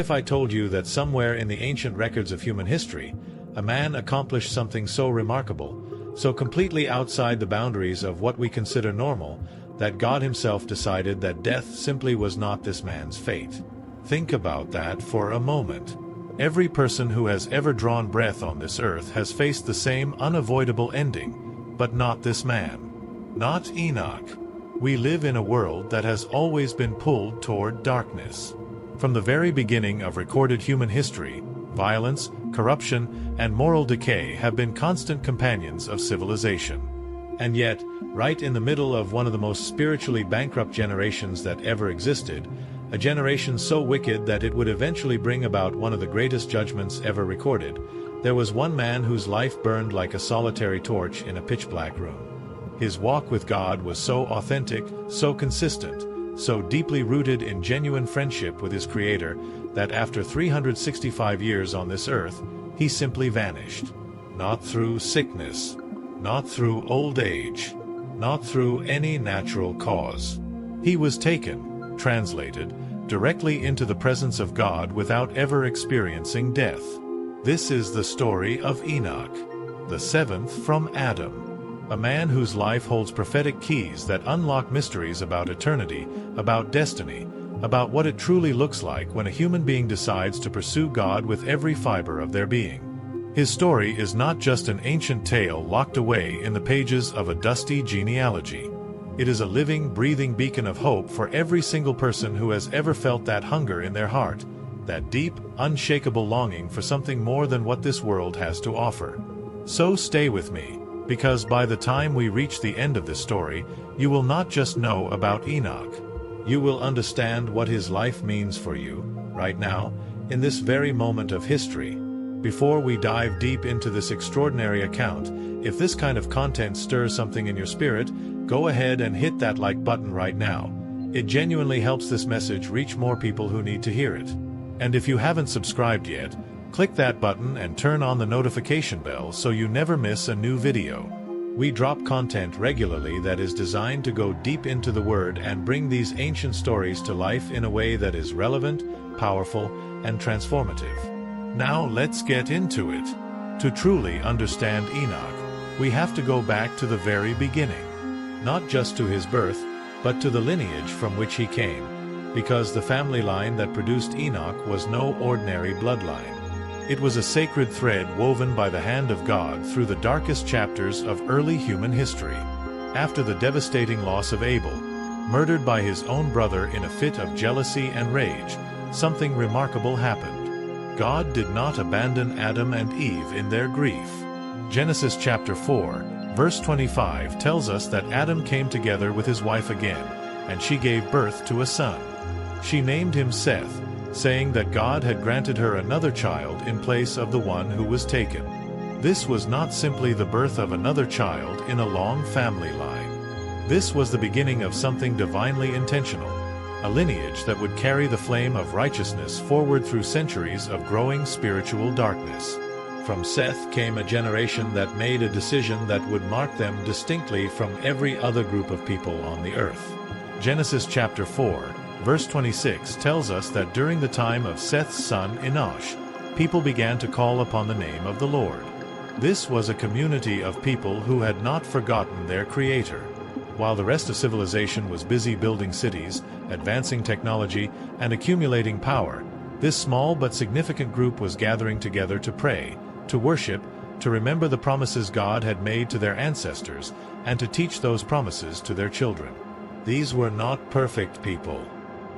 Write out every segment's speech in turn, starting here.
if I told you that somewhere in the ancient records of human history, a man accomplished something so remarkable, so completely outside the boundaries of what we consider normal, that God himself decided that death simply was not this man's fate? Think about that for a moment. Every person who has ever drawn breath on this earth has faced the same unavoidable ending, but not this man. Not Enoch. We live in a world that has always been pulled toward darkness. From the very beginning of recorded human history, violence, corruption, and moral decay have been constant companions of civilization. And yet, right in the middle of one of the most spiritually bankrupt generations that ever existed, a generation so wicked that it would eventually bring about one of the greatest judgments ever recorded, there was one man whose life burned like a solitary torch in a pitch-black room. His walk with God was so authentic, so consistent, so deeply rooted in genuine friendship with his Creator, that after 365 years on this earth, he simply vanished. Not through sickness, not through old age, not through any natural cause. He was taken, translated, directly into the presence of God without ever experiencing death. This is the story of Enoch, the seventh from Adam. A man whose life holds prophetic keys that unlock mysteries about eternity, about destiny, about what it truly looks like when a human being decides to pursue God with every fiber of their being. His story is not just an ancient tale locked away in the pages of a dusty genealogy. It is a living, breathing beacon of hope for every single person who has ever felt that hunger in their heart, that deep, unshakable longing for something more than what this world has to offer. So stay with me, because by the time we reach the end of this story, you will not just know about Enoch. You will understand what his life means for you, right now, in this very moment of history. Before we dive deep into this extraordinary account, if this kind of content stirs something in your spirit, go ahead and hit that like button right now. It genuinely helps this message reach more people who need to hear it. And if you haven't subscribed yet, click that button and turn on the notification bell so you never miss a new video. We drop content regularly that is designed to go deep into the Word and bring these ancient stories to life in a way that is relevant, powerful, and transformative. Now let's get into it. To truly understand Enoch, we have to go back to the very beginning. Not just to his birth, but to the lineage from which he came, because the family line that produced Enoch was no ordinary bloodline. It was a sacred thread woven by the hand of God through the darkest chapters of early human history. After the devastating loss of Abel, murdered by his own brother in a fit of jealousy and rage, something remarkable happened. God did not abandon Adam and Eve in their grief. Genesis chapter 4, verse 25 tells us that Adam came together with his wife again, and she gave birth to a son. She named him Seth, saying that God had granted her another child in place of the one who was taken. This was not simply the birth of another child in a long family line. This was the beginning of something divinely intentional, a lineage that would carry the flame of righteousness forward through centuries of growing spiritual darkness. From Seth came a generation that made a decision that would mark them distinctly from every other group of people on the earth. Genesis chapter 4, verse 26 tells us that during the time of Seth's son Enosh, people began to call upon the name of the Lord. This was a community of people who had not forgotten their Creator. While the rest of civilization was busy building cities, advancing technology, and accumulating power, this small but significant group was gathering together to pray, to worship, to remember the promises God had made to their ancestors, and to teach those promises to their children. These were not perfect people.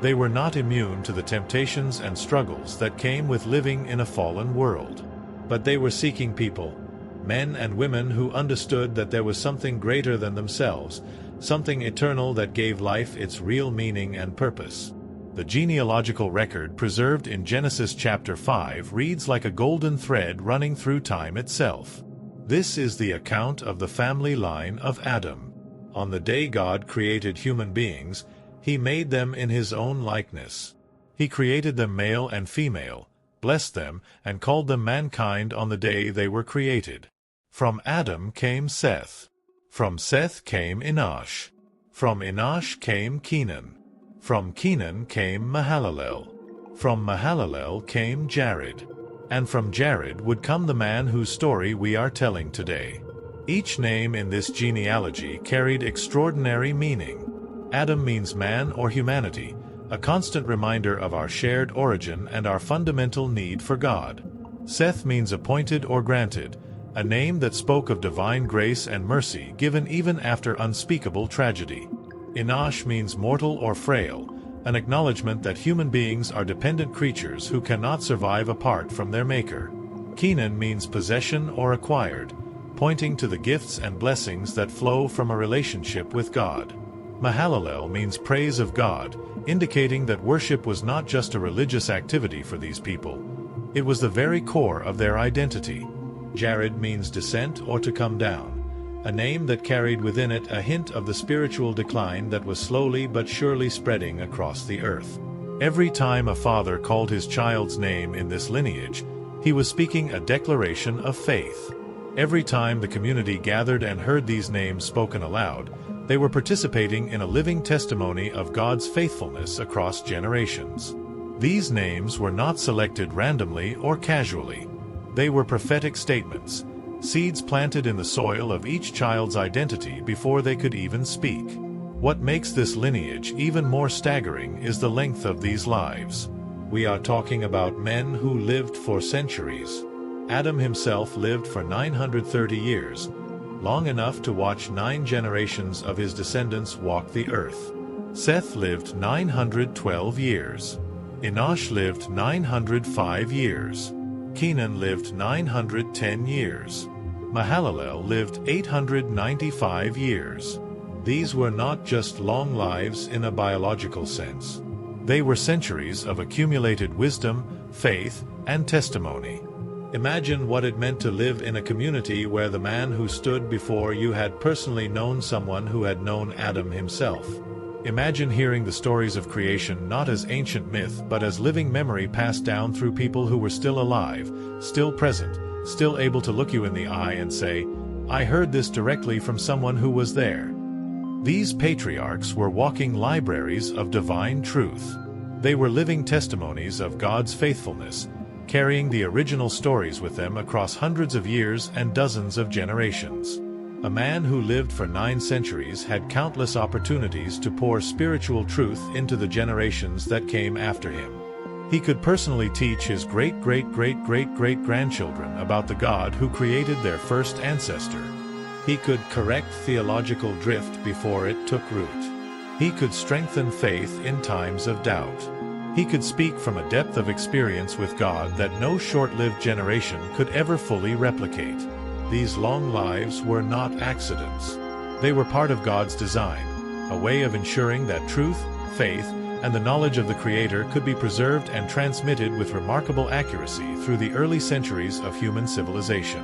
They were not immune to the temptations and struggles that came with living in a fallen world. But they were seeking people, men and women who understood that there was something greater than themselves, something eternal that gave life its real meaning and purpose. The genealogical record preserved in Genesis chapter 5 reads like a golden thread running through time itself. This is the account of the family line of Adam. On the day God created human beings, He made them in His own likeness. He created them male and female, blessed them, and called them mankind on the day they were created. From Adam came Seth. From Seth came Enosh. From Enosh came Kenan. From Kenan came Mahalalel. From Mahalalel came Jared. And from Jared would come the man whose story we are telling today. Each name in this genealogy carried extraordinary meaning. Adam means man or humanity, a constant reminder of our shared origin and our fundamental need for God. Seth means appointed or granted, a name that spoke of divine grace and mercy given even after unspeakable tragedy. Enosh means mortal or frail, an acknowledgement that human beings are dependent creatures who cannot survive apart from their Maker. Kenan means possession or acquired, pointing to the gifts and blessings that flow from a relationship with God. Mahalalel means praise of God, indicating that worship was not just a religious activity for these people. It was the very core of their identity. Jared means descent or to come down, a name that carried within it a hint of the spiritual decline that was slowly but surely spreading across the earth. Every time a father called his child's name in this lineage, he was speaking a declaration of faith. Every time the community gathered and heard these names spoken aloud, they were participating in a living testimony of God's faithfulness across generations. These names were not selected randomly or casually. They were prophetic statements, seeds planted in the soil of each child's identity before they could even speak. What makes this lineage even more staggering is the length of these lives. We are talking about men who lived for centuries. Adam himself lived for 930 years, long enough to watch 9 generations of his descendants walk the earth. Seth lived 912 years. Enosh lived 905 years. Kenan lived 910 years. Mahalalel lived 895 years. These were not just long lives in a biological sense. They were centuries of accumulated wisdom, faith, and testimony. Imagine what it meant to live in a community where the man who stood before you had personally known someone who had known Adam himself. Imagine hearing the stories of creation not as ancient myth but as living memory passed down through people who were still alive, still present, still able to look you in the eye and say, "I heard this directly from someone who was there." These patriarchs were walking libraries of divine truth. They were living testimonies of God's faithfulness, carrying the original stories with them across hundreds of years and dozens of generations. A man who lived for 9 centuries had countless opportunities to pour spiritual truth into the generations that came after him. He could personally teach his great-great-great-great-great-grandchildren about the God who created their first ancestor. He could correct theological drift before it took root. He could strengthen faith in times of doubt. He could speak from a depth of experience with God that no short-lived generation could ever fully replicate. These long lives were not accidents. They were part of God's design, a way of ensuring that truth, faith, and the knowledge of the Creator could be preserved and transmitted with remarkable accuracy through the early centuries of human civilization.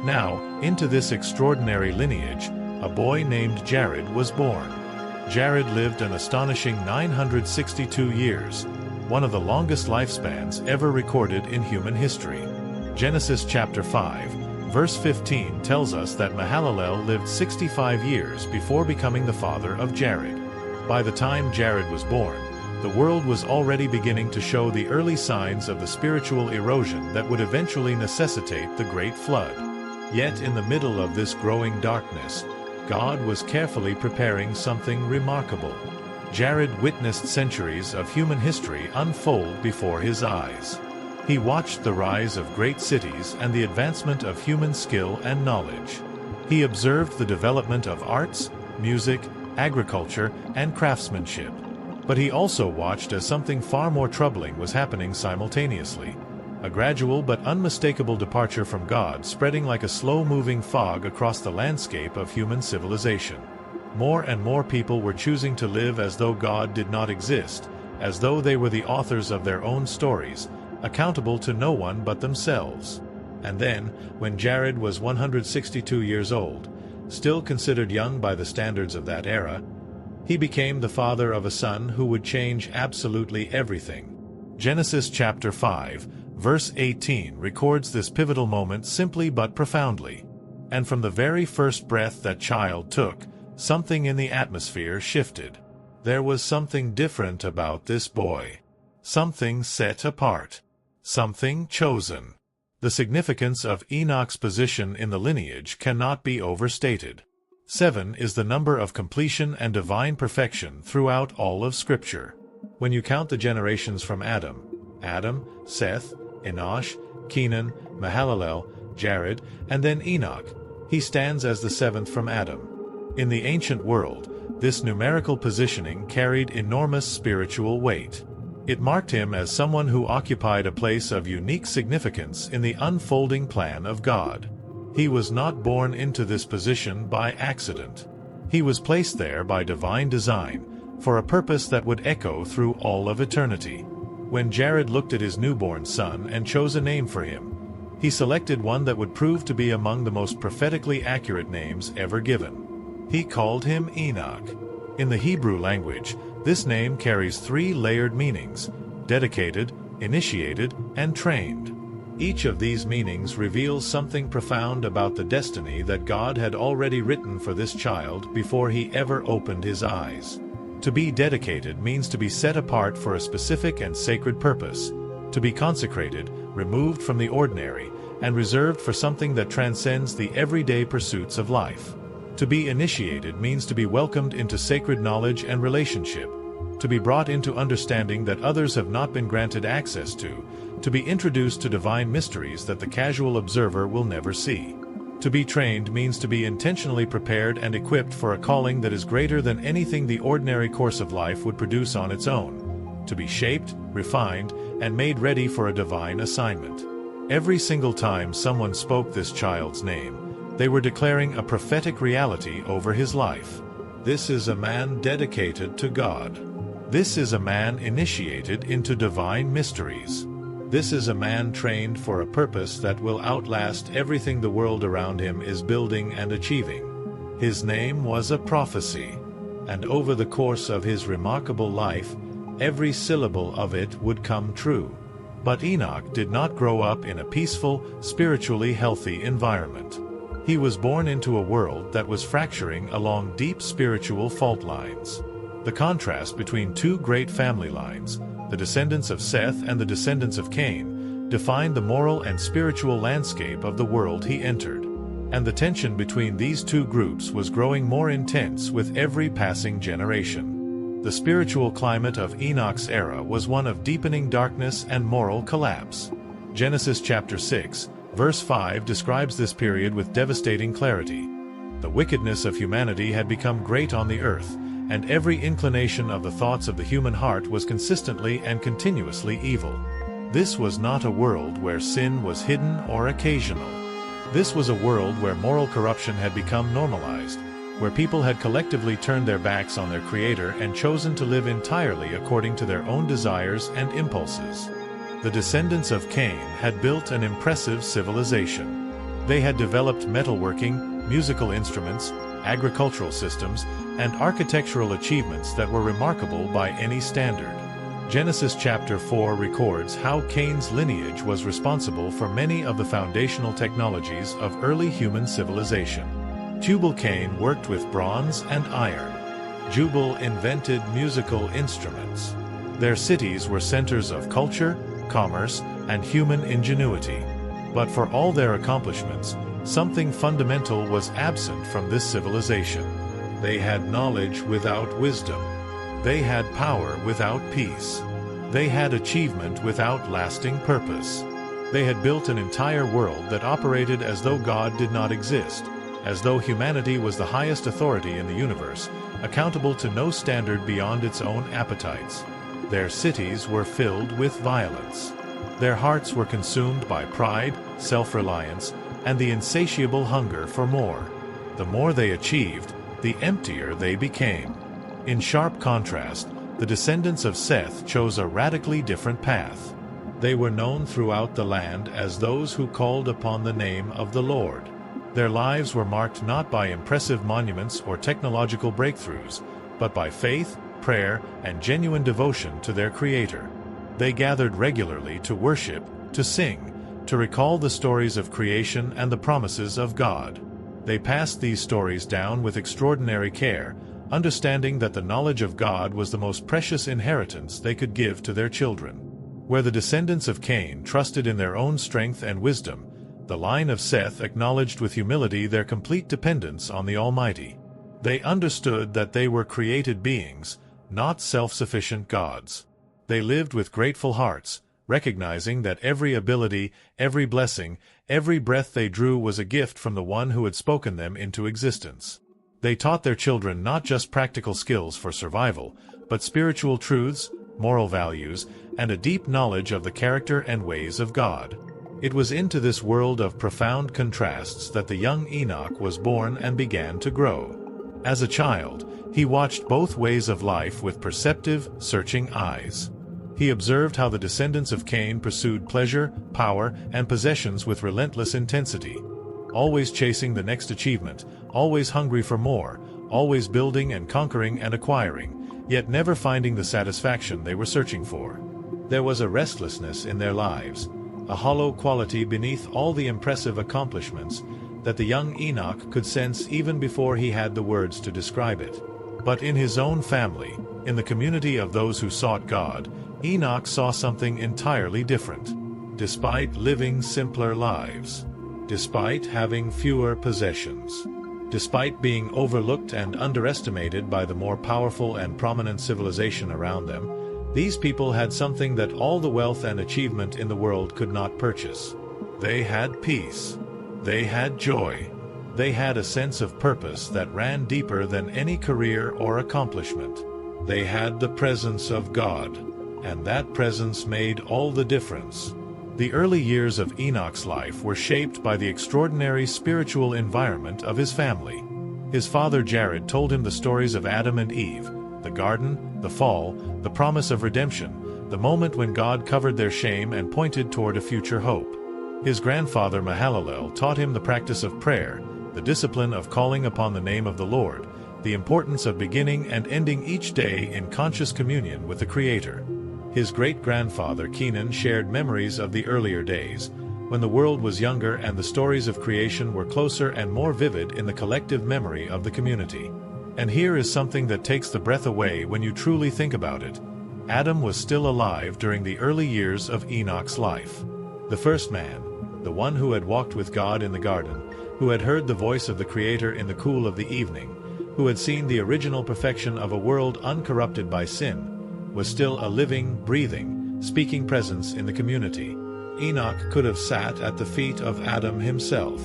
Now, into this extraordinary lineage, a boy named Jared was born. Jared lived an astonishing 962 years, one of the longest lifespans ever recorded in human history. Genesis chapter 5, verse 15 tells us that Mahalalel lived 65 years before becoming the father of Jared. By the time Jared was born, the world was already beginning to show the early signs of the spiritual erosion that would eventually necessitate the Great Flood. Yet in the middle of this growing darkness, God was carefully preparing something remarkable. Jared witnessed centuries of human history unfold before his eyes. He watched the rise of great cities and the advancement of human skill and knowledge. He observed the development of arts, music, agriculture, and craftsmanship. But he also watched as something far more troubling was happening simultaneously. A gradual but unmistakable departure from God spreading like a slow-moving fog across the landscape of human civilization. More and more people were choosing to live as though God did not exist, as though they were the authors of their own stories, accountable to no one but themselves. And then, when Jared was 162 years old, still considered young by the standards of that era, he became the father of a son who would change absolutely everything. Genesis chapter 5, verse 18 records this pivotal moment simply but profoundly. And from the very first breath that child took, something in the atmosphere shifted. There was something different about this boy. something set apart, something chosen. The significance of Enoch's position in the lineage cannot be overstated. 7 is the number of completion and divine perfection throughout all of Scripture. When you count the generations from Adam, Seth, Enosh, Kenan, Mahalalel, Jared, and then Enoch, he stands as the 7th from Adam. In the ancient world, this numerical positioning carried enormous spiritual weight. It marked him as someone who occupied a place of unique significance in the unfolding plan of God. He was not born into this position by accident. He was placed there by divine design, for a purpose that would echo through all of eternity. When Jared looked at his newborn son and chose a name for him, he selected one that would prove to be among the most prophetically accurate names ever given. He called him Enoch. In the Hebrew language, this name carries 3 layered meanings: dedicated, initiated, and trained. Each of these meanings reveals something profound about the destiny that God had already written for this child before he ever opened his eyes. To be dedicated means to be set apart for a specific and sacred purpose, to be consecrated, removed from the ordinary, and reserved for something that transcends the everyday pursuits of life. To be initiated means to be welcomed into sacred knowledge and relationship, to be brought into understanding that others have not been granted access to be introduced to divine mysteries that the casual observer will never see. To be trained means to be intentionally prepared and equipped for a calling that is greater than anything the ordinary course of life would produce on its own. To be shaped, refined, and made ready for a divine assignment. Every single time someone spoke this child's name, they were declaring a prophetic reality over his life. This is a man dedicated to God. This is a man initiated into divine mysteries. This is a man trained for a purpose that will outlast everything the world around him is building and achieving. His name was a prophecy, and over the course of his remarkable life, every syllable of it would come true. But Enoch did not grow up in a peaceful, spiritually healthy environment. He was born into a world that was fracturing along deep spiritual fault lines. The contrast between 2 great family lines, the descendants of Seth and the descendants of Cain, defined the moral and spiritual landscape of the world he entered. And the tension between these 2 groups was growing more intense with every passing generation. The spiritual climate of Enoch's era was one of deepening darkness and moral collapse. Genesis chapter 6, verse 5 describes this period with devastating clarity. The wickedness of humanity had become great on the earth, and every inclination of the thoughts of the human heart was consistently and continuously evil. This was not a world where sin was hidden or occasional. This was a world where moral corruption had become normalized, where people had collectively turned their backs on their Creator and chosen to live entirely according to their own desires and impulses. The descendants of Cain had built an impressive civilization. They had developed metalworking, musical instruments, agricultural systems, and architectural achievements that were remarkable by any standard. Genesis chapter 4 records how Cain's lineage was responsible for many of the foundational technologies of early human civilization. Tubal-Cain worked with bronze and iron. Jubal invented musical instruments. Their cities were centers of culture, commerce, and human ingenuity. But for all their accomplishments, something fundamental was absent from this civilization. They had knowledge without wisdom. They had power without peace. They had achievement without lasting purpose. They had built an entire world that operated as though God did not exist, as though humanity was the highest authority in the universe, accountable to no standard beyond its own appetites. Their cities were filled with violence. Their hearts were consumed by pride, self-reliance, and the insatiable hunger for more. The more they achieved, the emptier they became. In sharp contrast, the descendants of Seth chose a radically different path. They were known throughout the land as those who called upon the name of the Lord. Their lives were marked not by impressive monuments or technological breakthroughs, but by faith, prayer, and genuine devotion to their Creator. They gathered regularly to worship, to sing, to recall the stories of creation and the promises of God. They passed these stories down with extraordinary care, understanding that the knowledge of God was the most precious inheritance they could give to their children. Where the descendants of Cain trusted in their own strength and wisdom, the line of Seth acknowledged with humility their complete dependence on the Almighty. They understood that they were created beings, not self-sufficient gods. They lived with grateful hearts, recognizing that every ability, every blessing, every breath they drew was a gift from the one who had spoken them into existence. They taught their children not just practical skills for survival, but spiritual truths, moral values, and a deep knowledge of the character and ways of God. It was into this world of profound contrasts that the young Enoch was born and began to grow. As a child, he watched both ways of life with perceptive, searching eyes. He observed how the descendants of Cain pursued pleasure, power, and possessions with relentless intensity, always chasing the next achievement, always hungry for more, always building and conquering and acquiring, yet never finding the satisfaction they were searching for. There was a restlessness in their lives, a hollow quality beneath all the impressive accomplishments that the young Enoch could sense even before he had the words to describe it. But in his own family, in the community of those who sought God, Enoch saw something entirely different. Despite living simpler lives, despite having fewer possessions, despite being overlooked and underestimated by the more powerful and prominent civilization around them, these people had something that all the wealth and achievement in the world could not purchase. They had peace. They had joy. They had a sense of purpose that ran deeper than any career or accomplishment. They had the presence of God, and that presence made all the difference. The early years of Enoch's life were shaped by the extraordinary spiritual environment of his family. His father Jared told him the stories of Adam and Eve, the garden, the fall, the promise of redemption, the moment when God covered their shame and pointed toward a future hope. His grandfather Mahalalel taught him the practice of prayer, the discipline of calling upon the name of the Lord, the importance of beginning and ending each day in conscious communion with the Creator. His great-grandfather Kenan shared memories of the earlier days, when the world was younger and the stories of creation were closer and more vivid in the collective memory of the community. And here is something that takes the breath away when you truly think about it. Adam was still alive during the early years of Enoch's life. The first man, the one who had walked with God in the garden, who had heard the voice of the Creator in the cool of the evening, who had seen the original perfection of a world uncorrupted by sin, was still a living, breathing, speaking presence in the community. Enoch could have sat at the feet of Adam himself.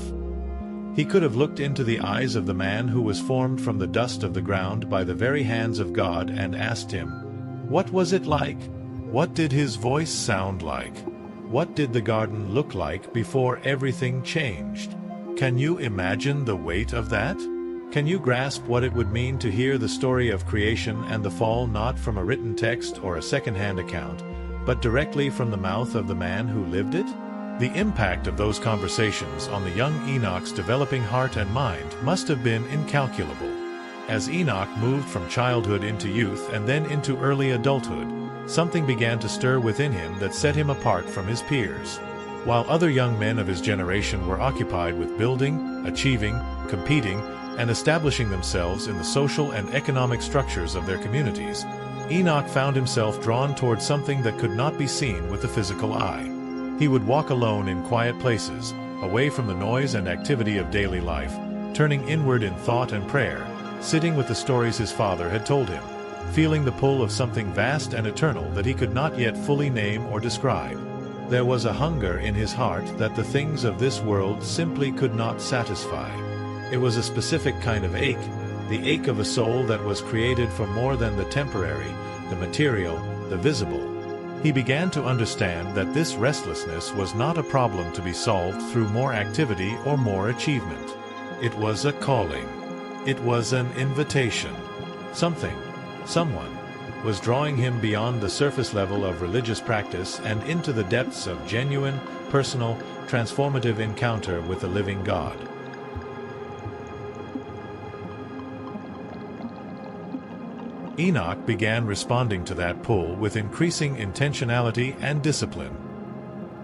He could have looked into the eyes of the man who was formed from the dust of the ground by the very hands of God and asked him, what was it like? What did his voice sound like? What did the garden look like before everything changed? Can you imagine the weight of that? Can you grasp what it would mean to hear the story of creation and the fall not from a written text or a second-hand account, but directly from the mouth of the man who lived it? The impact of those conversations on the young Enoch's developing heart and mind must have been incalculable. As Enoch moved from childhood into youth and then into early adulthood, something began to stir within him that set him apart from his peers. While other young men of his generation were occupied with building, achieving, competing, and establishing themselves in the social and economic structures of their communities, Enoch found himself drawn toward something that could not be seen with the physical eye. He would walk alone in quiet places, away from the noise and activity of daily life, turning inward in thought and prayer, sitting with the stories his father had told him, feeling the pull of something vast and eternal that he could not yet fully name or describe. There was a hunger in his heart that the things of this world simply could not satisfy. It was a specific kind of ache, the ache of a soul that was created for more than the temporary, the material, the visible. He began to understand that this restlessness was not a problem to be solved through more activity or more achievement. It was a calling. It was an invitation. Something, someone, was drawing him beyond the surface level of religious practice and into the depths of genuine, personal, transformative encounter with the living God. Enoch began responding to that pull with increasing intentionality and discipline.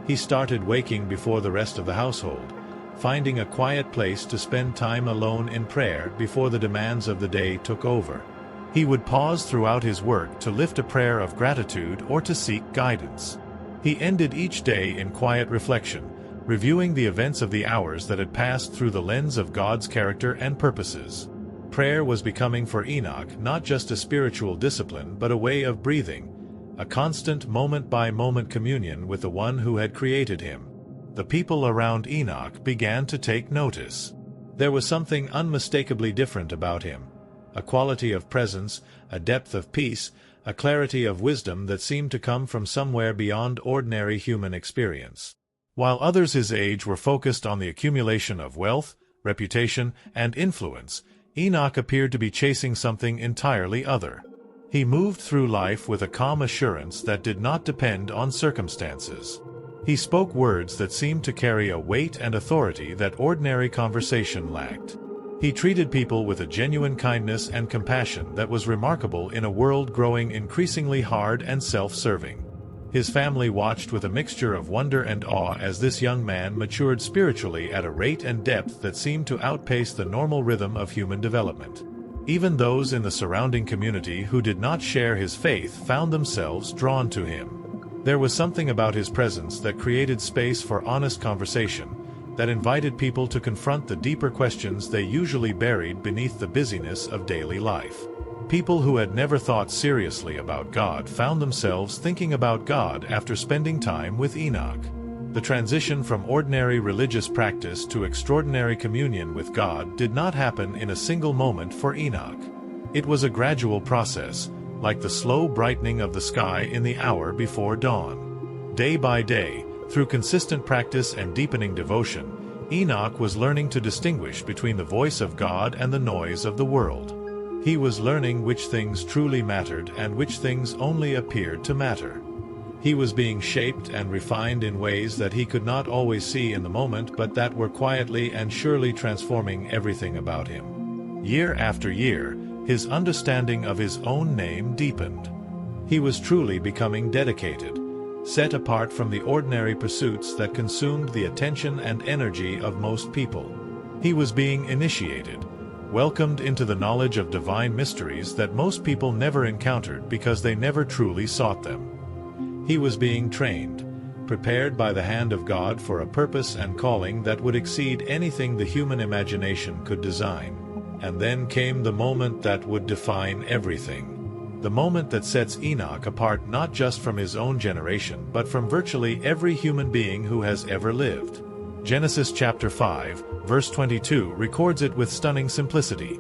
He started waking before the rest of the household, finding a quiet place to spend time alone in prayer before the demands of the day took over. He would pause throughout his work to lift a prayer of gratitude or to seek guidance. He ended each day in quiet reflection, reviewing the events of the hours that had passed through the lens of God's character and purposes. Prayer was becoming for Enoch not just a spiritual discipline but a way of breathing, a constant moment-by-moment communion with the one who had created him. The people around Enoch began to take notice. There was something unmistakably different about him, a quality of presence, a depth of peace, a clarity of wisdom that seemed to come from somewhere beyond ordinary human experience. While others his age were focused on the accumulation of wealth, reputation, and influence, Enoch appeared to be chasing something entirely other. He moved through life with a calm assurance that did not depend on circumstances. He spoke words that seemed to carry a weight and authority that ordinary conversation lacked. He treated people with a genuine kindness and compassion that was remarkable in a world growing increasingly hard and self-serving. His family watched with a mixture of wonder and awe as this young man matured spiritually at a rate and depth that seemed to outpace the normal rhythm of human development. Even those in the surrounding community who did not share his faith found themselves drawn to him. There was something about his presence that created space for honest conversation, that invited people to confront the deeper questions they usually buried beneath the busyness of daily life. People who had never thought seriously about God found themselves thinking about God after spending time with Enoch. The transition from ordinary religious practice to extraordinary communion with God did not happen in a single moment for Enoch. It was a gradual process, like the slow brightening of the sky in the hour before dawn. Day by day, through consistent practice and deepening devotion, Enoch was learning to distinguish between the voice of God and the noise of the world. He was learning which things truly mattered and which things only appeared to matter. He was being shaped and refined in ways that he could not always see in the moment but that were quietly and surely transforming everything about him. Year after year, his understanding of his own name deepened. He was truly becoming dedicated, set apart from the ordinary pursuits that consumed the attention and energy of most people. He was being initiated, welcomed into the knowledge of divine mysteries that most people never encountered because they never truly sought them. He was being trained, prepared by the hand of God for a purpose and calling that would exceed anything the human imagination could design. And then came the moment that would define everything. The moment that sets Enoch apart not just from his own generation but from virtually every human being who has ever lived. Genesis chapter 5, verse 22 records it with stunning simplicity.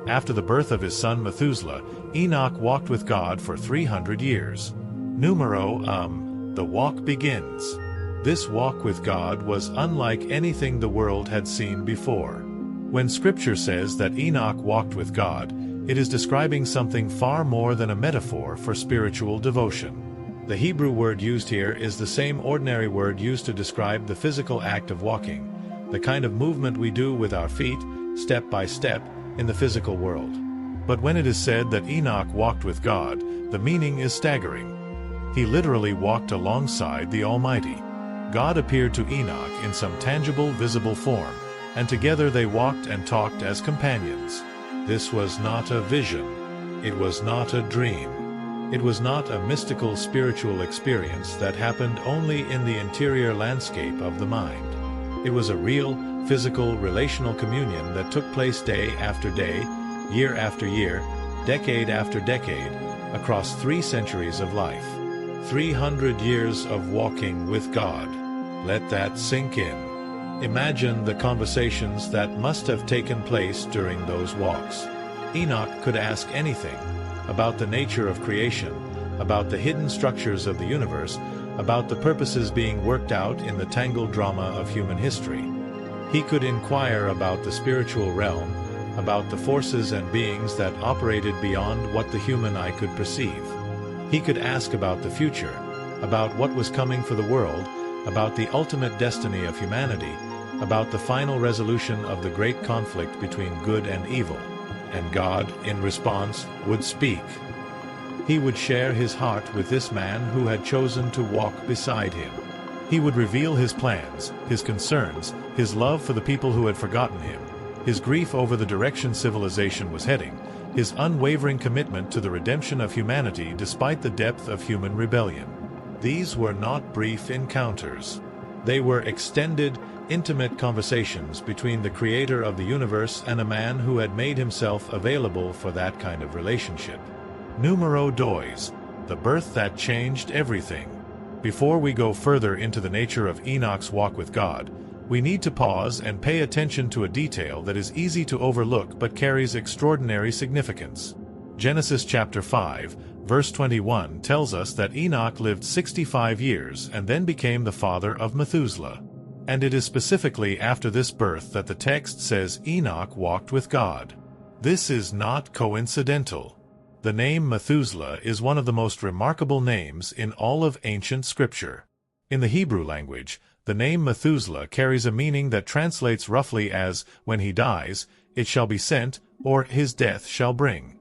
After the birth of his son Methuselah, Enoch walked with God for 300 years. The walk begins. This walk with God was unlike anything the world had seen before. When Scripture says that Enoch walked with God, it is describing something far more than a metaphor for spiritual devotion. The Hebrew word used here is the same ordinary word used to describe the physical act of walking, the kind of movement we do with our feet, step by step, in the physical world. But when it is said that Enoch walked with God, the meaning is staggering. He literally walked alongside the Almighty. God appeared to Enoch in some tangible, visible form, and together they walked and talked as companions. This was not a vision. It was not a dream. It was not a mystical spiritual experience that happened only in the interior landscape of the mind. It was a real, physical, relational communion that took place day after day, year after year, decade after decade, across 3 centuries of life. 300 years of walking with God. Let that sink in. Imagine the conversations that must have taken place during those walks. Enoch could ask anything about the nature of creation, about the hidden structures of the universe, about the purposes being worked out in the tangled drama of human history. He could inquire about the spiritual realm, about the forces and beings that operated beyond what the human eye could perceive. He could ask about the future, about what was coming for the world, about the ultimate destiny of humanity, about the final resolution of the great conflict between good and evil. And God, in response, would speak. He would share his heart with this man who had chosen to walk beside him. He would reveal his plans, his concerns, his love for the people who had forgotten him, his grief over the direction civilization was heading, his unwavering commitment to the redemption of humanity despite the depth of human rebellion. These were not brief encounters. They were extended, intimate conversations between the creator of the universe and a man who had made himself available for that kind of relationship. Numero dos, the birth that changed everything. Before we go further into the nature of Enoch's walk with God, we need to pause and pay attention to a detail that is easy to overlook but carries extraordinary significance. Genesis chapter 5, verse 21 tells us that Enoch lived 65 years and then became the father of Methuselah. And it is specifically after this birth that the text says Enoch walked with God. This is not coincidental. The name Methuselah is one of the most remarkable names in all of ancient scripture. In the Hebrew language, the name Methuselah carries a meaning that translates roughly as, when he dies, it shall be sent, or his death shall bring.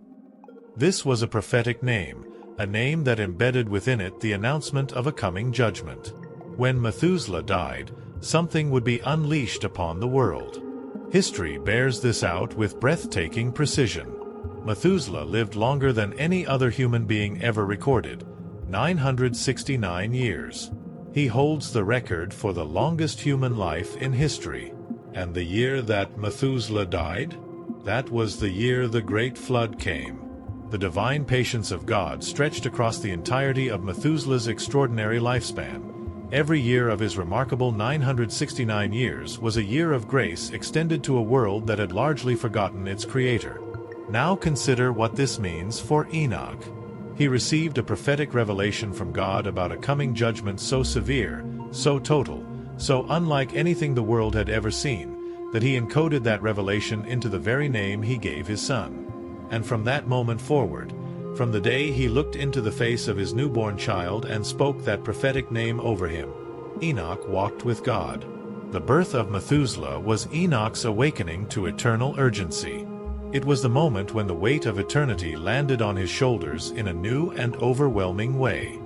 This was a prophetic name, a name that embedded within it the announcement of a coming judgment. When Methuselah died, something would be unleashed upon the world. History bears this out with breathtaking precision. Methuselah lived longer than any other human being ever recorded, 969 years. He holds the record for the longest human life in history. And the year that Methuselah died? That was the year the Great Flood came. The divine patience of God stretched across the entirety of Methuselah's extraordinary lifespan. Every year of his remarkable 969 years was a year of grace extended to a world that had largely forgotten its creator. Now consider what this means for Enoch. He received a prophetic revelation from God about a coming judgment so severe, so total, so unlike anything the world had ever seen, that he encoded that revelation into the very name he gave his son. And from that moment forward, from the day he looked into the face of his newborn child and spoke that prophetic name over him, Enoch walked with God. The birth of Methuselah was Enoch's awakening to eternal urgency. It was the moment when the weight of eternity landed on his shoulders in a new and overwhelming way.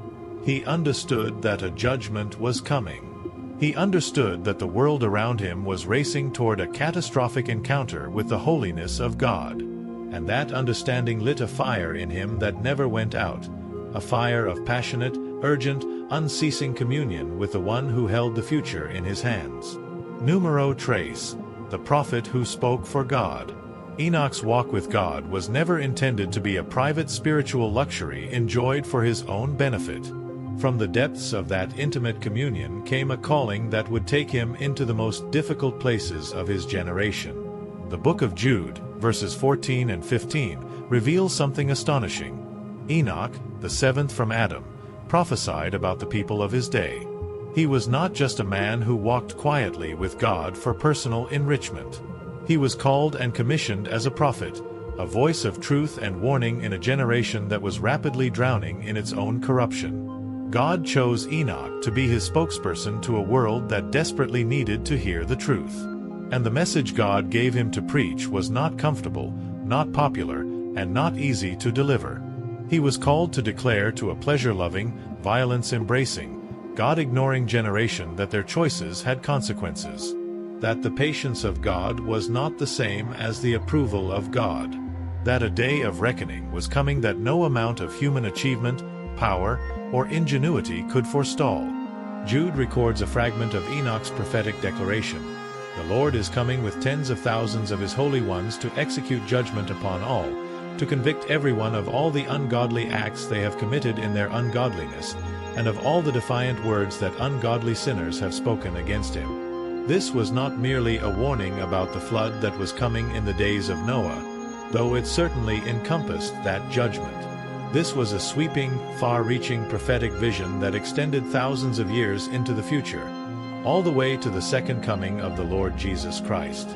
He understood that a judgment was coming. He understood that the world around him was racing toward a catastrophic encounter with the holiness of God. And that understanding lit a fire in him that never went out, a fire of passionate, urgent, unceasing communion with the one who held the future in his hands. Numero tres, the prophet who spoke for God. Enoch's walk with God was never intended to be a private spiritual luxury enjoyed for his own benefit. From the depths of that intimate communion came a calling that would take him into the most difficult places of his generation. The book of Jude, verses 14 and 15, reveals something astonishing. Enoch, the seventh from Adam, prophesied about the people of his day. He was not just a man who walked quietly with God for personal enrichment. He was called and commissioned as a prophet, a voice of truth and warning in a generation that was rapidly drowning in its own corruption. God chose Enoch to be his spokesperson to a world that desperately needed to hear the truth. And the message God gave him to preach was not comfortable, not popular, and not easy to deliver. He was called to declare to a pleasure-loving, violence-embracing, God-ignoring generation that their choices had consequences. That the patience of God was not the same as the approval of God. That a day of reckoning was coming that no amount of human achievement, power, or ingenuity could forestall. Jude records a fragment of Enoch's prophetic declaration. The Lord is coming with tens of thousands of his holy ones to execute judgment upon all, to convict everyone of all the ungodly acts they have committed in their ungodliness, and of all the defiant words that ungodly sinners have spoken against him. This was not merely a warning about the flood that was coming in the days of Noah, though it certainly encompassed that judgment. This was a sweeping, far-reaching prophetic vision that extended thousands of years into the future, all the way to the second coming of the Lord Jesus Christ.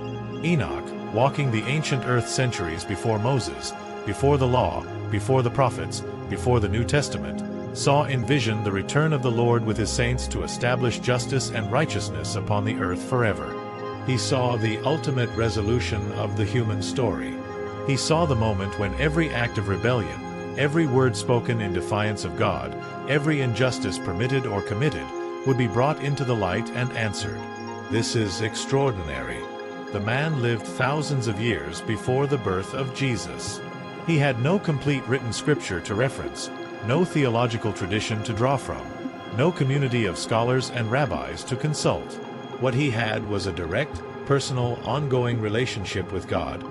Enoch, walking the ancient earth centuries before Moses, before the law, before the prophets, before the New Testament, saw in vision the return of the Lord with his saints to establish justice and righteousness upon the earth forever. He saw the ultimate resolution of the human story. He saw the moment when every act of rebellion, every word spoken in defiance of God, every injustice permitted or committed, would be brought into the light and answered. This is extraordinary. The man lived thousands of years before the birth of Jesus. He had no complete written scripture to reference, no theological tradition to draw from, no community of scholars and rabbis to consult. What he had was a direct, personal, ongoing relationship with God,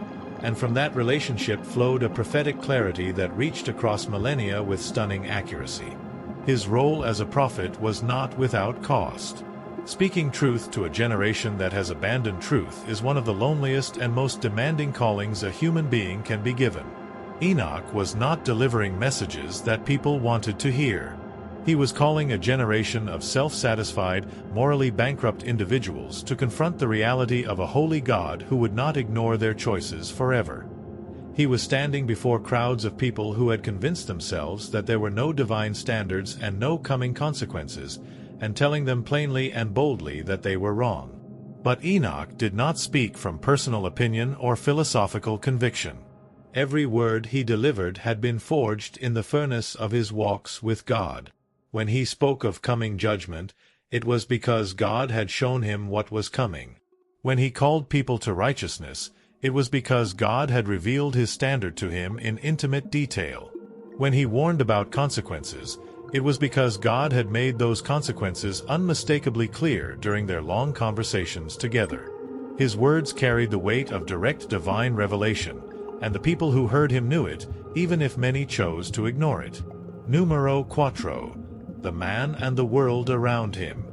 and from that relationship flowed a prophetic clarity that reached across millennia with stunning accuracy. His role as a prophet was not without cost. Speaking truth to a generation that has abandoned truth is one of the loneliest and most demanding callings a human being can be given. Enoch was not delivering messages that people wanted to hear. He was calling a generation of self-satisfied, morally bankrupt individuals to confront the reality of a holy God who would not ignore their choices forever. He was standing before crowds of people who had convinced themselves that there were no divine standards and no coming consequences, and telling them plainly and boldly that they were wrong. But Enoch did not speak from personal opinion or philosophical conviction. Every word he delivered had been forged in the furnace of his walks with God. When he spoke of coming judgment, it was because God had shown him what was coming. When he called people to righteousness, it was because God had revealed his standard to him in intimate detail. When he warned about consequences, it was because God had made those consequences unmistakably clear during their long conversations together. His words carried the weight of direct divine revelation, and the people who heard him knew it, even if many chose to ignore it. Numero quattro. The man and the world around him.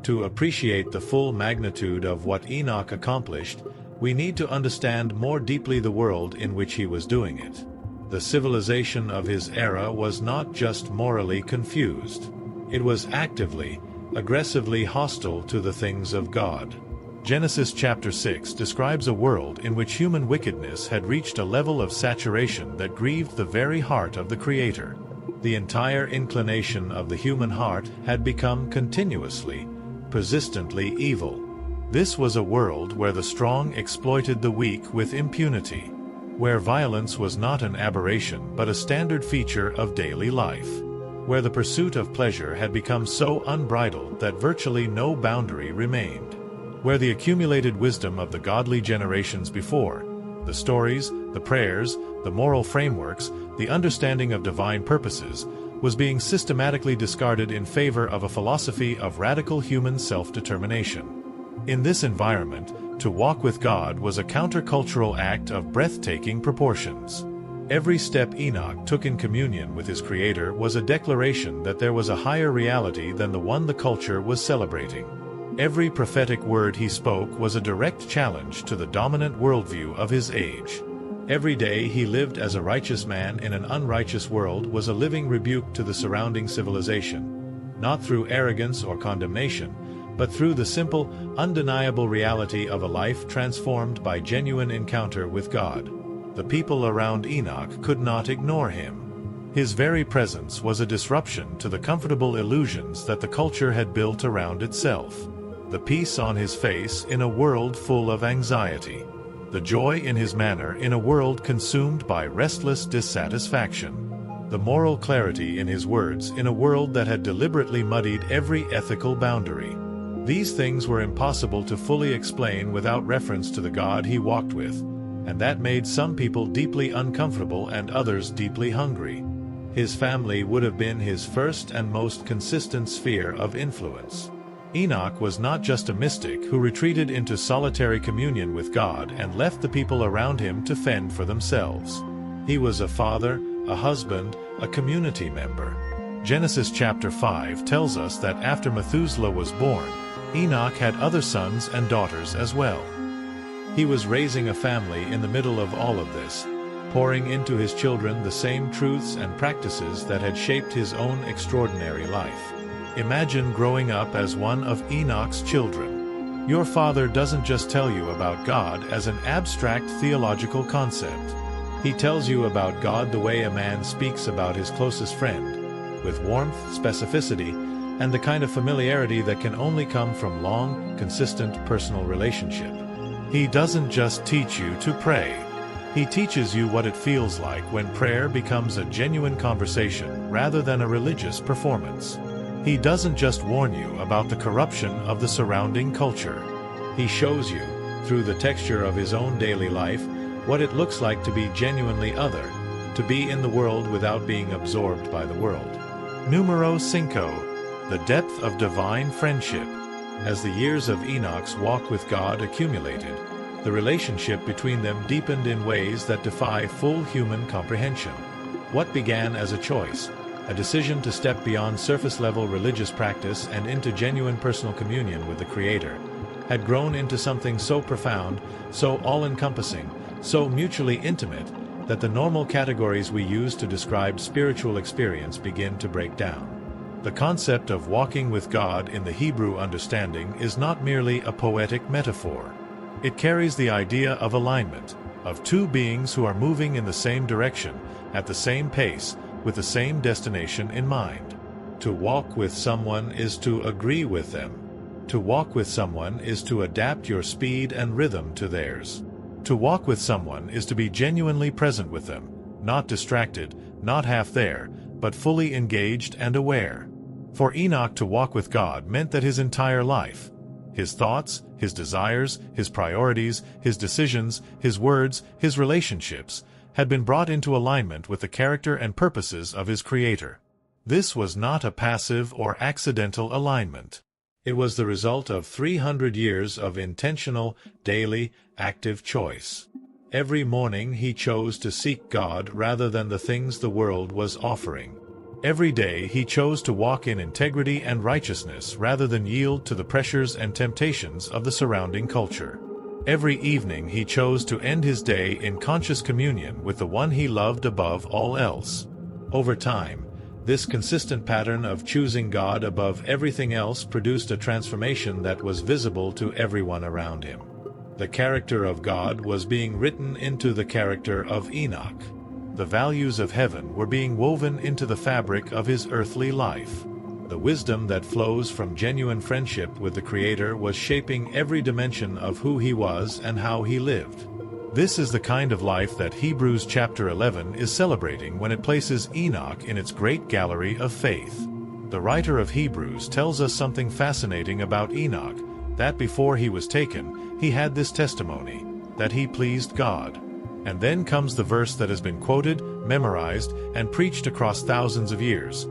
To appreciate the full magnitude of what Enoch accomplished, we need to understand more deeply the world in which he was doing it. The civilization of his era was not just morally confused. It was actively, aggressively hostile to the things of God. Genesis chapter 6 describes a world in which human wickedness had reached a level of saturation that grieved the very heart of the Creator. The entire inclination of the human heart had become continuously, persistently evil. This was a world where the strong exploited the weak with impunity, where violence was not an aberration but a standard feature of daily life, where the pursuit of pleasure had become so unbridled that virtually no boundary remained, where the accumulated wisdom of the godly generations before, the stories, the prayers, the moral frameworks, the understanding of divine purposes, was being systematically discarded in favor of a philosophy of radical human self-determination. In this environment, to walk with God was a countercultural act of breathtaking proportions. Every step Enoch took in communion with his Creator was a declaration that there was a higher reality than the one the culture was celebrating. Every prophetic word he spoke was a direct challenge to the dominant worldview of his age. Every day he lived as a righteous man in an unrighteous world was a living rebuke to the surrounding civilization, not through arrogance or condemnation, but through the simple, undeniable reality of a life transformed by genuine encounter with God. The people around Enoch could not ignore him. His very presence was a disruption to the comfortable illusions that the culture had built around itself. The peace on his face in a world full of anxiety. The joy in his manner in a world consumed by restless dissatisfaction. The moral clarity in his words in a world that had deliberately muddied every ethical boundary. These things were impossible to fully explain without reference to the God he walked with, and that made some people deeply uncomfortable and others deeply hungry. His family would have been his first and most consistent sphere of influence. Enoch was not just a mystic who retreated into solitary communion with God and left the people around him to fend for themselves. He was a father, a husband, a community member. Genesis chapter 5 tells us that after Methuselah was born, Enoch had other sons and daughters as well. He was raising a family in the middle of all of this, pouring into his children the same truths and practices that had shaped his own extraordinary life. Imagine growing up as one of Enoch's children. Your father doesn't just tell you about God as an abstract theological concept. He tells you about God the way a man speaks about his closest friend, with warmth, specificity, and the kind of familiarity that can only come from long, consistent personal relationship. He doesn't just teach you to pray. He teaches you what it feels like when prayer becomes a genuine conversation rather than a religious performance. He doesn't just warn you about the corruption of the surrounding culture. He shows you, through the texture of his own daily life, what it looks like to be genuinely other, to be in the world without being absorbed by the world. Numero 5. The depth of divine friendship. As the years of Enoch's walk with God accumulated, the relationship between them deepened in ways that defy full human comprehension. What began as a choice, a decision to step beyond surface-level religious practice and into genuine personal communion with the Creator, had grown into something so profound, so all-encompassing, so mutually intimate, that the normal categories we use to describe spiritual experience begin to break down. The concept of walking with God in the Hebrew understanding is not merely a poetic metaphor. It carries the idea of alignment, of two beings who are moving in the same direction, at the same pace, with the same destination in mind. To walk with someone is to agree with them. To walk with someone is to adapt your speed and rhythm to theirs. To walk with someone is to be genuinely present with them, not distracted, not half there, but fully engaged and aware. For Enoch to walk with God meant that his entire life, his thoughts, his desires, his priorities, his decisions, his words, his relationships, had been brought into alignment with the character and purposes of his Creator. This was not a passive or accidental alignment. It was the result of 300 years of intentional, daily, active choice. Every morning he chose to seek God rather than the things the world was offering. Every day he chose to walk in integrity and righteousness rather than yield to the pressures and temptations of the surrounding culture. Every evening he chose to end his day in conscious communion with the one he loved above all else. Over time, this consistent pattern of choosing God above everything else produced a transformation that was visible to everyone around him. The character of God was being written into the character of Enoch. The values of heaven were being woven into the fabric of his earthly life. The wisdom that flows from genuine friendship with the Creator was shaping every dimension of who he was and how he lived. This is the kind of life that Hebrews chapter 11 is celebrating when it places Enoch in its great gallery of faith. The writer of Hebrews tells us something fascinating about Enoch, that before he was taken, he had this testimony, that he pleased God. And then comes the verse that has been quoted, memorized, and preached across thousands of years.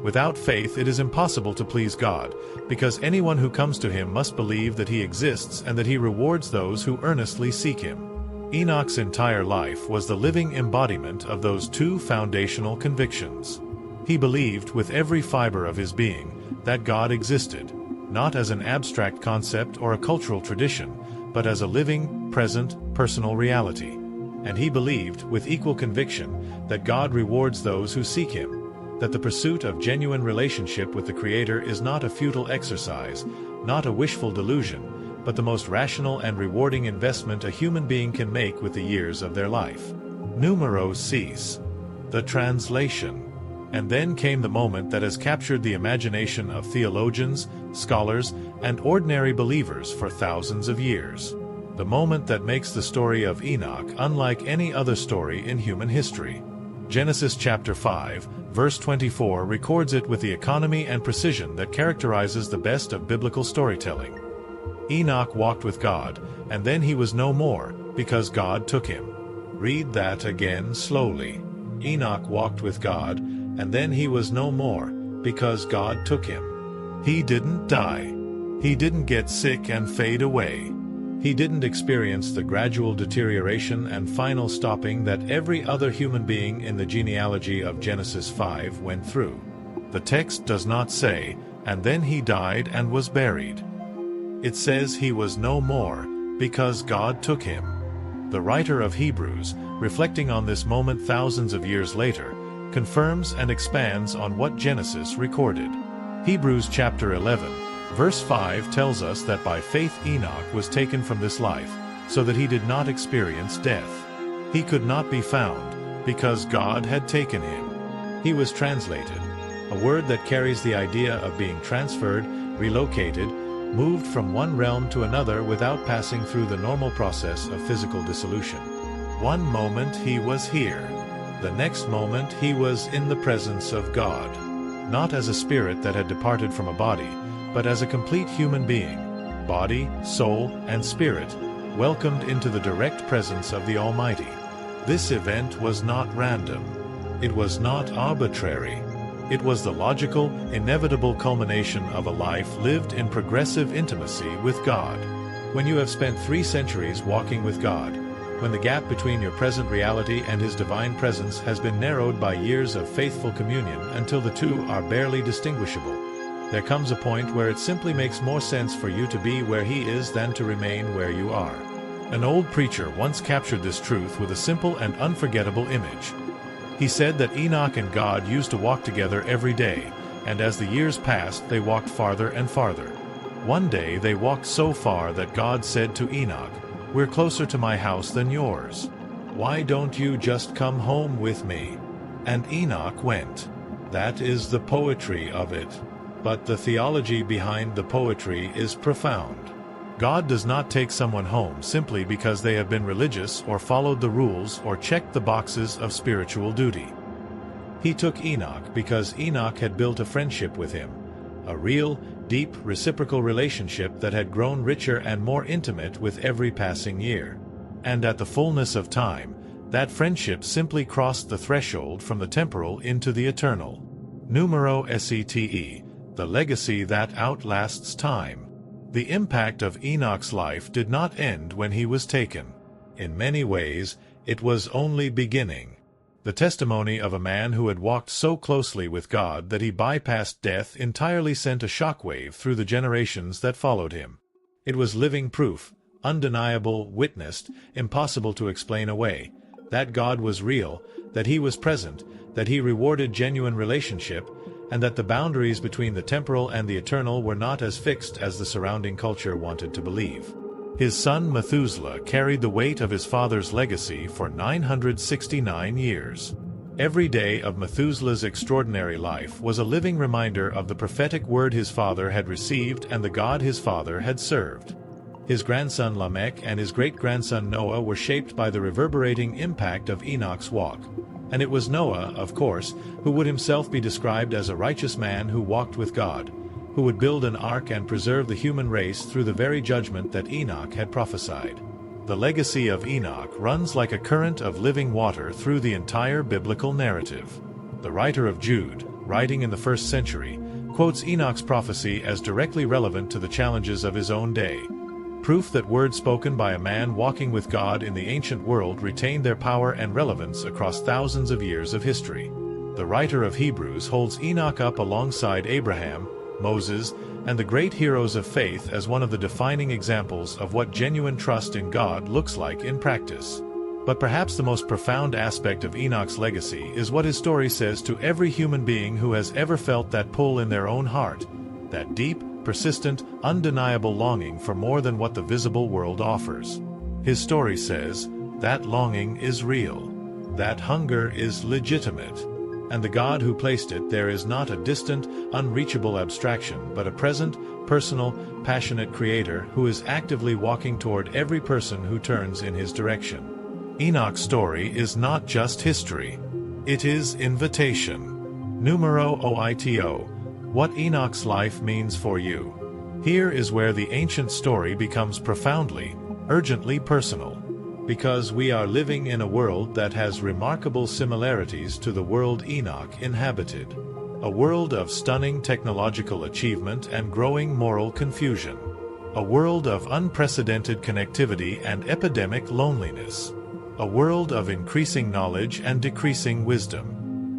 Without faith it is impossible to please God, because anyone who comes to him must believe that he exists and that he rewards those who earnestly seek him. Enoch's entire life was the living embodiment of those two foundational convictions. He believed with every fiber of his being that God existed, not as an abstract concept or a cultural tradition, but as a living, present, personal reality. And he believed, with equal conviction, that God rewards those who seek him, that the pursuit of genuine relationship with the Creator is not a futile exercise, not a wishful delusion, but the most rational and rewarding investment a human being can make with the years of their life. Numero 6. The translation. And then came the moment that has captured the imagination of theologians, scholars, and ordinary believers for thousands of years. The moment that makes the story of Enoch unlike any other story in human history. Genesis chapter 5, verse 24 records it with the economy and precision that characterizes the best of biblical storytelling. Enoch walked with God, and then he was no more, because God took him. Read that again slowly. Enoch walked with God, and then he was no more, because God took him. He didn't die. He didn't get sick and fade away. He didn't experience the gradual deterioration and final stopping that every other human being in the genealogy of Genesis 5 went through. The text does not say, and then he died and was buried. It says he was no more, because God took him. The writer of Hebrews, reflecting on this moment thousands of years later, confirms and expands on what Genesis recorded. Hebrews chapter 11, verse 5 tells us that by faith Enoch was taken from this life, so that he did not experience death. He could not be found, because God had taken him. He was translated, a word that carries the idea of being transferred, relocated, moved from one realm to another without passing through the normal process of physical dissolution. One moment he was here. The next moment he was in the presence of God, not as a spirit that had departed from a body, but as a complete human being, body, soul, and spirit, welcomed into the direct presence of the Almighty. This event was not random. It was not arbitrary. It was the logical, inevitable culmination of a life lived in progressive intimacy with God. When you have spent 3 centuries walking with God, when the gap between your present reality and His divine presence has been narrowed by years of faithful communion until the two are barely distinguishable, there comes a point where it simply makes more sense for you to be where He is than to remain where you are. An old preacher once captured this truth with a simple and unforgettable image. He said that Enoch and God used to walk together every day, and as the years passed, they walked farther and farther. One day they walked so far that God said to Enoch, "We're closer to my house than yours. Why don't you just come home with me?" And Enoch went. That is the poetry of it. But the theology behind the poetry is profound. God does not take someone home simply because they have been religious or followed the rules or checked the boxes of spiritual duty. He took Enoch because Enoch had built a friendship with Him, a real, deep, reciprocal relationship that had grown richer and more intimate with every passing year. And at the fullness of time, that friendship simply crossed the threshold from the temporal into the eternal. Numero Sete, the legacy that outlasts time. The impact of Enoch's life did not end when he was taken. In many ways, it was only beginning. The testimony of a man who had walked so closely with God that he bypassed death entirely sent a shockwave through the generations that followed him. It was living proof, undeniable, witnessed, impossible to explain away, that God was real, that He was present, that He rewarded genuine relationship, and that the boundaries between the temporal and the eternal were not as fixed as the surrounding culture wanted to believe. His son Methuselah carried the weight of his father's legacy for 969 years. Every day of Methuselah's extraordinary life was a living reminder of the prophetic word his father had received and the God his father had served. His grandson Lamech and his great-grandson Noah were shaped by the reverberating impact of Enoch's walk. And it was Noah, of course, who would himself be described as a righteous man who walked with God, who would build an ark and preserve the human race through the very judgment that Enoch had prophesied. The legacy of Enoch runs like a current of living water through the entire biblical narrative. The writer of Jude, writing in the 1st century, quotes Enoch's prophecy as directly relevant to the challenges of his own day. Proof that words spoken by a man walking with God in the ancient world retained their power and relevance across thousands of years of history. The writer of Hebrews holds Enoch up alongside Abraham, Moses, and the great heroes of faith as one of the defining examples of what genuine trust in God looks like in practice. But perhaps the most profound aspect of Enoch's legacy is what his story says to every human being who has ever felt that pull in their own heart, that deep, persistent, undeniable longing for more than what the visible world offers. His story says, that longing is real. That hunger is legitimate. And the God who placed it there is not a distant, unreachable abstraction, but a present, personal, passionate Creator who is actively walking toward every person who turns in His direction. Enoch's story is not just history. It is invitation. Numero Oito. What Enoch's life means for you. Here is where the ancient story becomes profoundly, urgently personal. Because we are living in a world that has remarkable similarities to the world Enoch inhabited. A world of stunning technological achievement and growing moral confusion. A world of unprecedented connectivity and epidemic loneliness. A world of increasing knowledge and decreasing wisdom.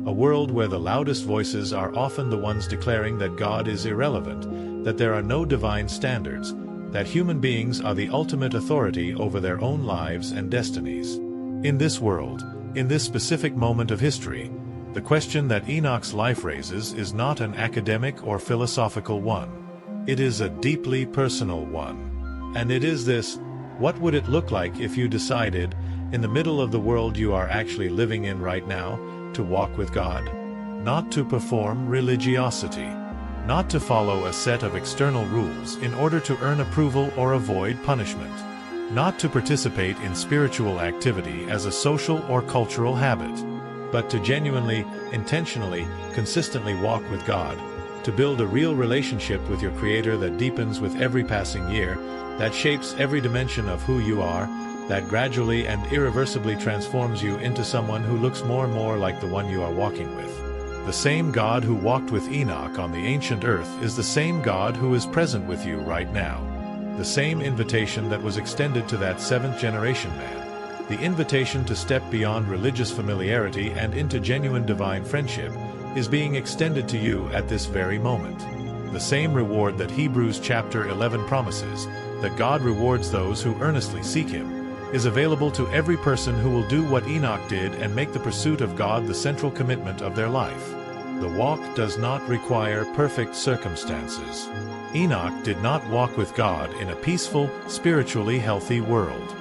A world where the loudest voices are often the ones declaring that God is irrelevant, that there are no divine standards, that human beings are the ultimate authority over their own lives and destinies. In this world, in this specific moment of history, the question that Enoch's life raises is not an academic or philosophical one. It is a deeply personal one. And it is this: what would it look like if you decided, in the middle of the world you are actually living in right now, to walk with God? Not to perform religiosity. Not to follow a set of external rules in order to earn approval or avoid punishment. Not to participate in spiritual activity as a social or cultural habit, but to genuinely, intentionally, consistently walk with God, to build a real relationship with your Creator that deepens with every passing year, that shapes every dimension of who you are, that gradually and irreversibly transforms you into someone who looks more and more like the one you are walking with. The same God who walked with Enoch on the ancient earth is the same God who is present with you right now. The same invitation that was extended to that seventh-generation man, the invitation to step beyond religious familiarity and into genuine divine friendship, is being extended to you at this very moment. The same reward that Hebrews chapter 11 promises, that God rewards those who earnestly seek Him, is available to every person who will do what Enoch did and make the pursuit of God the central commitment of their life. The walk does not require perfect circumstances. Enoch did not walk with God in a peaceful, spiritually healthy world.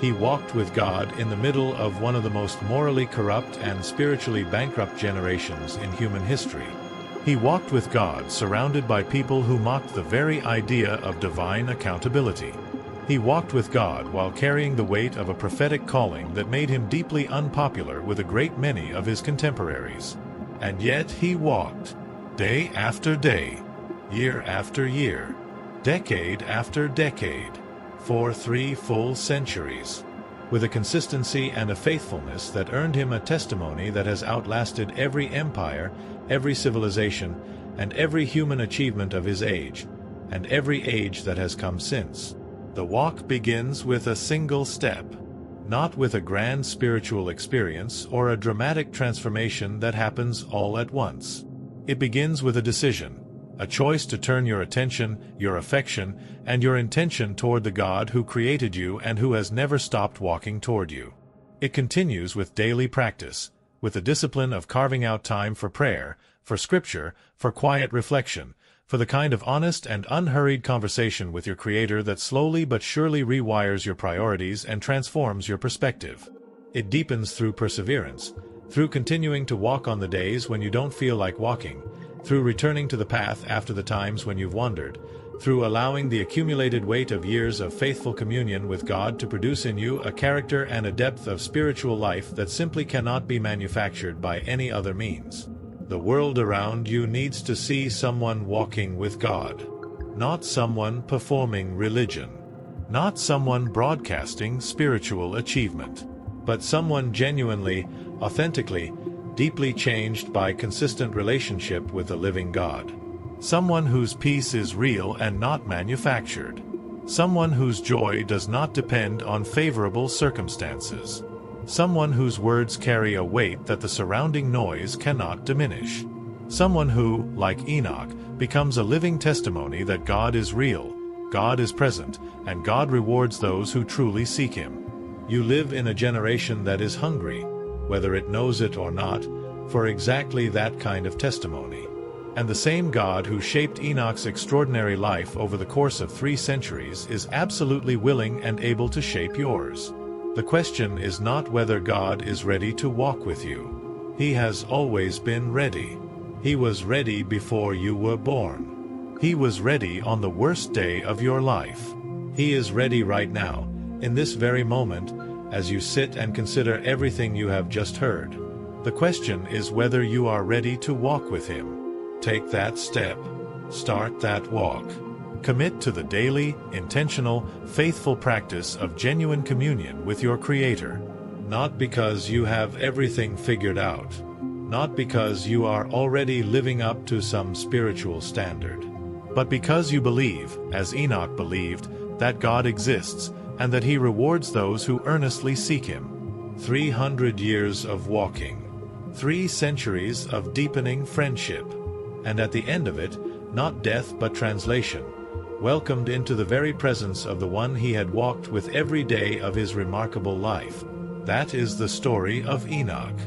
He walked with God in the middle of one of the most morally corrupt and spiritually bankrupt generations in human history. He walked with God surrounded by people who mocked the very idea of divine accountability. He walked with God while carrying the weight of a prophetic calling that made him deeply unpopular with a great many of his contemporaries. And yet he walked, day after day, year after year, decade after decade, for 3 full centuries, with a consistency and a faithfulness that earned him a testimony that has outlasted every empire, every civilization, and every human achievement of his age, and every age that has come since. The walk begins with a single step, not with a grand spiritual experience or a dramatic transformation that happens all at once. It begins with a decision, a choice to turn your attention, your affection, and your intention toward the God who created you and who has never stopped walking toward you. It continues with daily practice, with the discipline of carving out time for prayer, for scripture, for quiet reflection, for the kind of honest and unhurried conversation with your Creator that slowly but surely rewires your priorities and transforms your perspective. It deepens through perseverance, through continuing to walk on the days when you don't feel like walking, through returning to the path after the times when you've wandered, through allowing the accumulated weight of years of faithful communion with God to produce in you a character and a depth of spiritual life that simply cannot be manufactured by any other means. The world around you needs to see someone walking with God, not someone performing religion, not someone broadcasting spiritual achievement, but someone genuinely, authentically, deeply changed by consistent relationship with the living God. Someone whose peace is real and not manufactured. Someone whose joy does not depend on favorable circumstances. Someone whose words carry a weight that the surrounding noise cannot diminish. Someone who, like Enoch, becomes a living testimony that God is real, God is present, and God rewards those who truly seek Him. You live in a generation that is hungry, whether it knows it or not, for exactly that kind of testimony. And the same God who shaped Enoch's extraordinary life over the course of 3 centuries is absolutely willing and able to shape yours. The question is not whether God is ready to walk with you. He has always been ready. He was ready before you were born. He was ready on the worst day of your life. He is ready right now, in this very moment, as you sit and consider everything you have just heard. The question is whether you are ready to walk with Him. Take that step. Start that walk. Commit to the daily, intentional, faithful practice of genuine communion with your Creator, not because you have everything figured out, not because you are already living up to some spiritual standard, but because you believe, as Enoch believed, that God exists and that He rewards those who earnestly seek Him. 300 years of walking, 3 centuries of deepening friendship, and at the end of it, not death but translation, welcomed into the very presence of the one he had walked with every day of his remarkable life. That is the story of Enoch.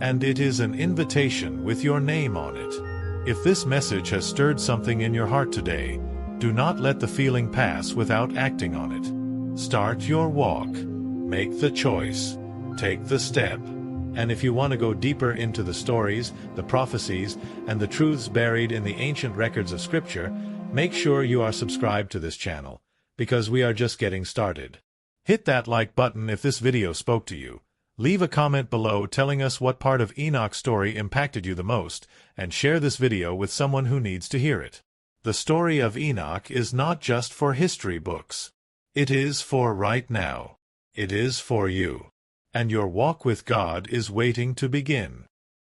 And it is an invitation with your name on it. If this message has stirred something in your heart today, do not let the feeling pass without acting on it. Start your walk. Make the choice. Take the step. And if you want to go deeper into the stories, the prophecies, and the truths buried in the ancient records of Scripture, make sure you are subscribed to this channel, because we are just getting started. Hit that like button if this video spoke to you. Leave a comment below telling us what part of Enoch's story impacted you the most, and share this video with someone who needs to hear it. The story of Enoch is not just for history books. It is for right now. It is for you. And your walk with God is waiting to begin.